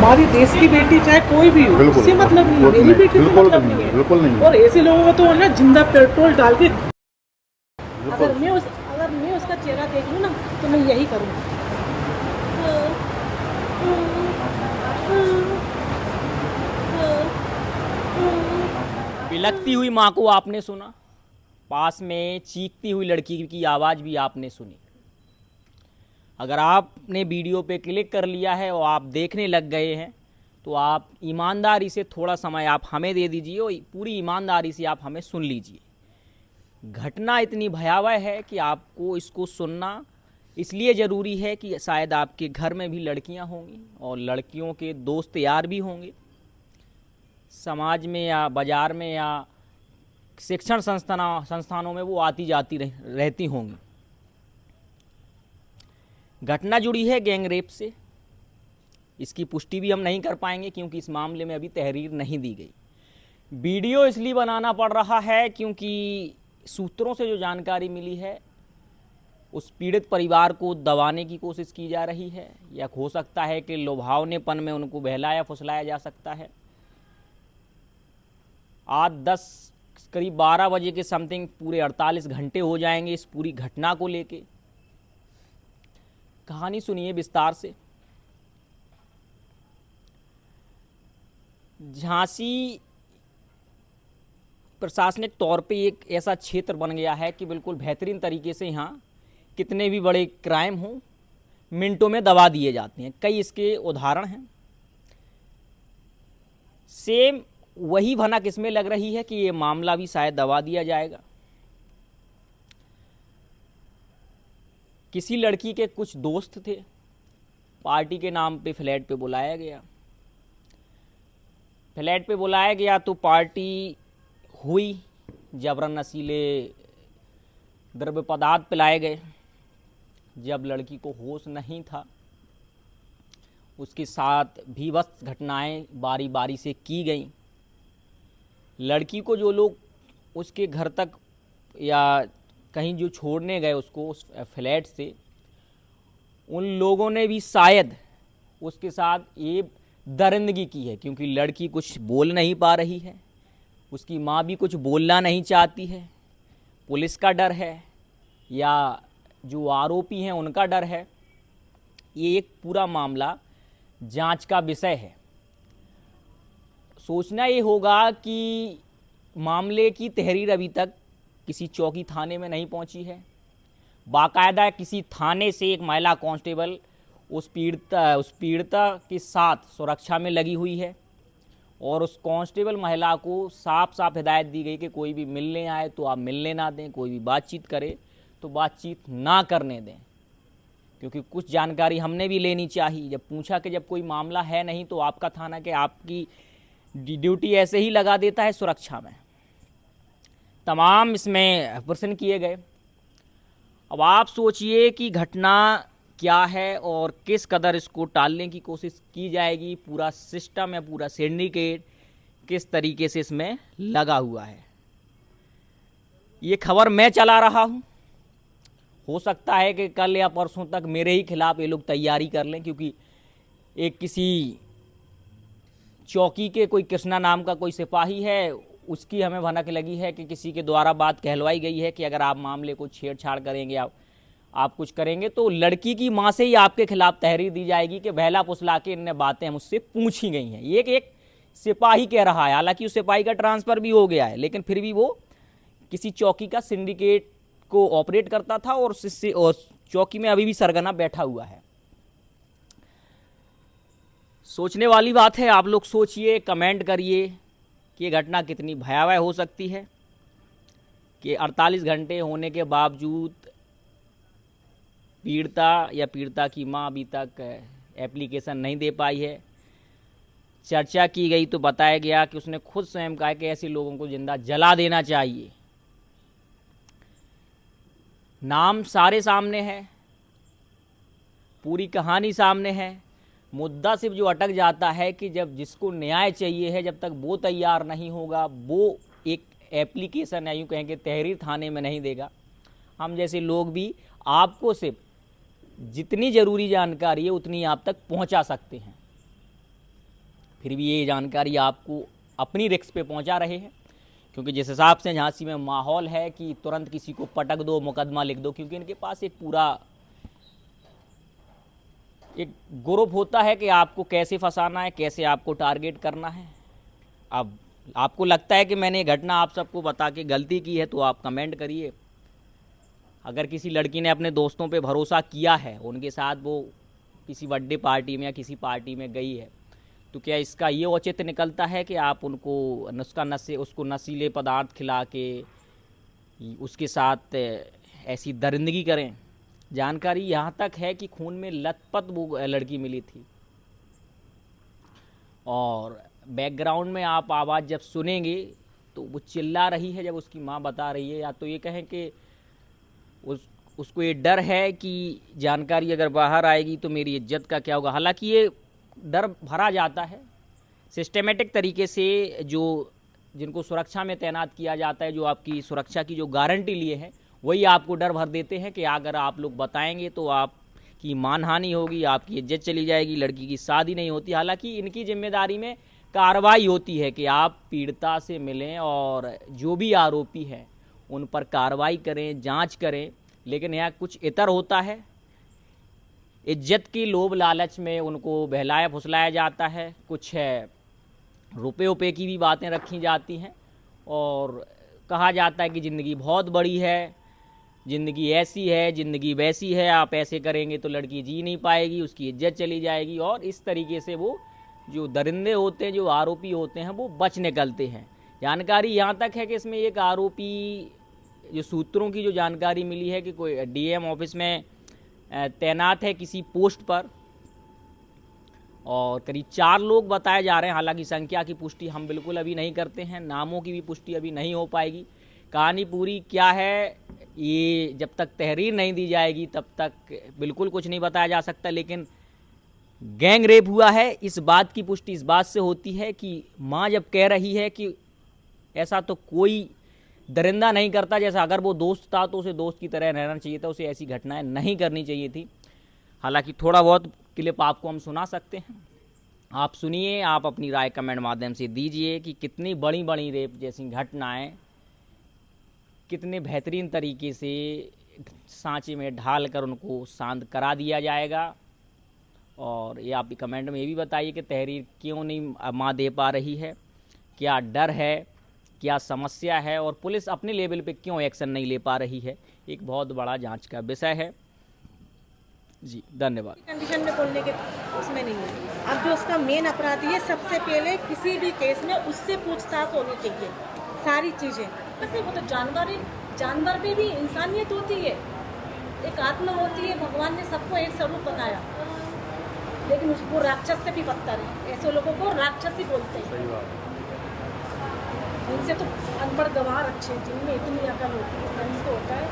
हमारी देश की बेटी चाहे कोई भी हो, उससे मतलब नहीं है, मेरी बेटी से मतलब नहीं है, बिल्कुल नहीं। और ऐसे लोगों को तो ना जिंदा पेट्रोल डाल के, अगर मैं उसका चेहरा देख लूँ ना तो मैं यही करूँगी। बिलखती हुई माँ को आपने सुना, पास में चीखती हुई लड़की की आवाज़ भी आपने सुनी। अगर आपने वीडियो पे क्लिक कर लिया है और आप देखने लग गए हैं तो आप ईमानदारी से थोड़ा समय आप हमें दे दीजिए और पूरी ईमानदारी से आप हमें सुन लीजिए। घटना इतनी भयावह है कि आपको इसको सुनना इसलिए ज़रूरी है कि शायद आपके घर में भी लड़कियां होंगी और लड़कियों के दोस्त यार भी होंगे, समाज में या बाज़ार में या शिक्षण संस्थानों में वो आती जाती रहती होंगी। घटना जुड़ी है गैंग रेप से। इसकी पुष्टि भी हम नहीं कर पाएंगे क्योंकि इस मामले में अभी तहरीर नहीं दी गई। वीडियो इसलिए बनाना पड़ रहा है क्योंकि सूत्रों से जो जानकारी मिली है उस पीड़ित परिवार को दबाने की कोशिश की जा रही है, या हो सकता है कि लुभावनेपन में उनको बहलाया फुसलाया जा सकता है। आज 10 करीब 12 बजे के समथिंग पूरे 48 घंटे हो जाएंगे इस पूरी घटना को लेके। कहानी सुनिए विस्तार से। झांसी प्रशासनिक तौर पे एक ऐसा क्षेत्र बन गया है कि बिल्कुल बेहतरीन तरीके से यहाँ कितने भी बड़े क्राइम हों मिनटों में दबा दिए जाते हैं। कई इसके उदाहरण हैं। सेम वही भनक इसमें लग रही है कि ये मामला भी शायद दबा दिया जाएगा। किसी लड़की के कुछ दोस्त थे, पार्टी के नाम पे फ्लैट पे बुलाया गया। फ्लैट पे बुलाया गया तो पार्टी हुई, जबरन नशीले द्रव्य पदार्थ पिलाए गए। जब लड़की को होश नहीं था, उसके साथ भीभत्स घटनाएं बारी बारी से की गई। लड़की को जो लोग उसके घर तक या कहीं जो छोड़ने गए उसको उस फ्लैट से, उन लोगों ने भी शायद उसके साथ ये दरिंदगी की है क्योंकि लड़की कुछ बोल नहीं पा रही है, उसकी माँ भी कुछ बोलना नहीं चाहती है, पुलिस का डर है या जो आरोपी हैं उनका डर है। ये एक पूरा मामला जांच का विषय है। सोचना ये होगा कि मामले की तहरीर अभी तक किसी चौकी थाने में नहीं पहुंची है। बाकायदा किसी थाने से एक महिला कांस्टेबल उस पीड़िता के साथ सुरक्षा में लगी हुई है और उस कांस्टेबल महिला को साफ साफ हिदायत दी गई कि कोई भी मिलने आए तो आप मिलने ना दें, कोई भी बातचीत करे तो बातचीत ना करने दें, क्योंकि कुछ जानकारी हमने भी लेनी चाहिए। जब पूछा कि जब कोई मामला है नहीं तो आपका थाना के आपकी ड्यूटी ऐसे ही लगा देता है सुरक्षा में। तमाम इसमें प्रश्न किए गए। अब आप सोचिए कि घटना क्या है और किस कदर इसको टालने की कोशिश की जाएगी। पूरा सिस्टम या पूरा सिंडिकेट किस तरीके से इसमें लगा हुआ है। ये खबर मैं चला रहा हूँ, हो सकता है कि कल या परसों तक मेरे ही खिलाफ ये लोग तैयारी कर लें, क्योंकि एक किसी चौकी के कोई कृष्णा नाम का कोई सिपाही है, उसकी हमें भनक लगी है कि किसी के द्वारा बात कहलवाई गई है कि अगर आप मामले को छेड़छाड़ करेंगे, आप कुछ करेंगे तो लड़की की मां से ही आपके खिलाफ तहरीर दी जाएगी कि बहला फुसला के इन बातें मुझसे पूछी गई हैं। ये एक सिपाही कह रहा है, हालांकि उस सिपाही का ट्रांसफ़र भी हो गया है, लेकिन फिर भी वो किसी चौकी का सिंडिकेट को ऑपरेट करता था और चौकी में अभी भी सरगना बैठा हुआ है। सोचने वाली बात है। आप लोग सोचिए, कमेंट करिए कि ये घटना कितनी भयावह हो सकती है कि 48 घंटे होने के बावजूद पीड़िता या पीड़िता की मां अभी तक एप्लीकेशन नहीं दे पाई है। चर्चा की गई तो बताया गया कि उसने खुद स्वयं कहा कि ऐसे लोगों को जिंदा जला देना चाहिए। नाम सारे सामने है, पूरी कहानी सामने है। मुद्दा सिर्फ जो अटक जाता है कि जब जिसको न्याय चाहिए है, जब तक वो तैयार नहीं होगा, वो एक एप्लीकेशन या यूँ कहेंगे तहरीर थाने में नहीं देगा, हम जैसे लोग भी आपको सिर्फ जितनी ज़रूरी जानकारी है उतनी आप तक पहुंचा सकते हैं। फिर भी ये जानकारी आपको अपनी रिस्क पे पहुंचा रहे हैं, क्योंकि जिस हिसाब से झांसी में माहौल है कि तुरंत किसी को पटक दो, मुकदमा लिख दो, क्योंकि इनके पास एक पूरा एक ग्रुप होता है कि आपको कैसे फंसाना है, कैसे आपको टारगेट करना है। अब आपको लगता है कि मैंने ये घटना आप सबको बता के गलती की है तो आप कमेंट करिए। अगर किसी लड़की ने अपने दोस्तों पे भरोसा किया है, उनके साथ वो किसी बर्थडे पार्टी में या किसी पार्टी में गई है, तो क्या इसका ये औचित्य निकलता है कि आप उनको उसको नशीले पदार्थ खिला के उसके साथ ऐसी दरिंदगी करें। जानकारी यहाँ तक है कि खून में लथपथ वो लड़की मिली थी, और बैकग्राउंड में आप आवाज़ जब सुनेंगे तो वो चिल्ला रही है जब उसकी माँ बता रही है, या तो ये कहें कि उसको ये डर है कि जानकारी अगर बाहर आएगी तो मेरी इज्जत का क्या होगा। हालांकि ये डर भरा जाता है सिस्टेमेटिक तरीके से, जो जिनको सुरक्षा में तैनात किया जाता है, जो आपकी सुरक्षा की जो गारंटी लिए हैं, वही आपको डर भर देते हैं कि अगर आप लोग बताएंगे तो आपकी मानहानि होगी, आपकी इज्जत चली जाएगी, लड़की की शादी नहीं होती। हालांकि इनकी जिम्मेदारी में कार्रवाई होती है कि आप पीड़िता से मिलें और जो भी आरोपी हैं उन पर कार्रवाई करें, जांच करें। लेकिन यहाँ कुछ इतर होता है, इज्जत की लोभ लालच में उनको बहलाया फुसलाया जाता है, कुछ रुपए की भी बातें रखी जाती हैं और कहा जाता है कि ज़िंदगी बहुत बड़ी है, ज़िंदगी ऐसी है, ज़िंदगी वैसी है, आप ऐसे करेंगे तो लड़की जी नहीं पाएगी, उसकी इज्जत चली जाएगी। और इस तरीके से वो जो दरिंदे होते हैं, जो आरोपी होते हैं, वो बच निकलते हैं। जानकारी यहाँ तक है कि इसमें एक आरोपी, जो सूत्रों की जो जानकारी मिली है कि कोई डीएम ऑफिस में तैनात है किसी पोस्ट पर, और करीब 4 लोग बताए जा रहे हैं। हालांकि संख्या की पुष्टि हम बिल्कुल अभी नहीं करते हैं, नामों की भी पुष्टि अभी नहीं हो पाएगी। कहानी पूरी क्या है ये जब तक तहरीर नहीं दी जाएगी तब तक बिल्कुल कुछ नहीं बताया जा सकता। लेकिन गैंग रेप हुआ है, इस बात की पुष्टि इस बात से होती है कि माँ जब कह रही है कि ऐसा तो कोई दरिंदा नहीं करता, जैसा अगर वो दोस्त था तो उसे दोस्त की तरह रहना चाहिए था, उसे ऐसी घटनाएं नहीं करनी चाहिए थी। हालांकि थोड़ा बहुत क्लिप आपको हम सुना सकते हैं, आप सुनिए, आप अपनी राय कमेंट माध्यम से दीजिए कि कितनी बड़ी बड़ी रेप जैसी घटनाएं कितने बेहतरीन तरीके से सांचे में ढाल कर उनको शांत करा दिया जाएगा। और ये आप कमेंट में ये भी बताइए कि तहरीर क्यों नहीं माँ दे पा रही है, क्या डर है, क्या समस्या है, और पुलिस अपने लेवल पे क्यों एक्शन नहीं ले पा रही है। एक बहुत बड़ा जांच का विषय है। जी धन्यवाद। कंडीशन में बोलने के उसमें नहीं है। अब जो उसका मेन अपराधी है, सबसे पहले किसी भी केस में उससे पूछताछ होनी चाहिए, सारी चीज़ें। वैसे वो तो जानवर में भी इंसानियत होती है, एक आत्मा होती है। भगवान ने सबको एक स्वरूप बनाया, लेकिन उसको राक्षस से भी बदतर है। ऐसे लोगों को राक्षस ही बोलते हैं। सही बात। उनसे तो अनपढ़ गंवार अच्छे, जिनमें इतनी अकल होती है, तो होता है।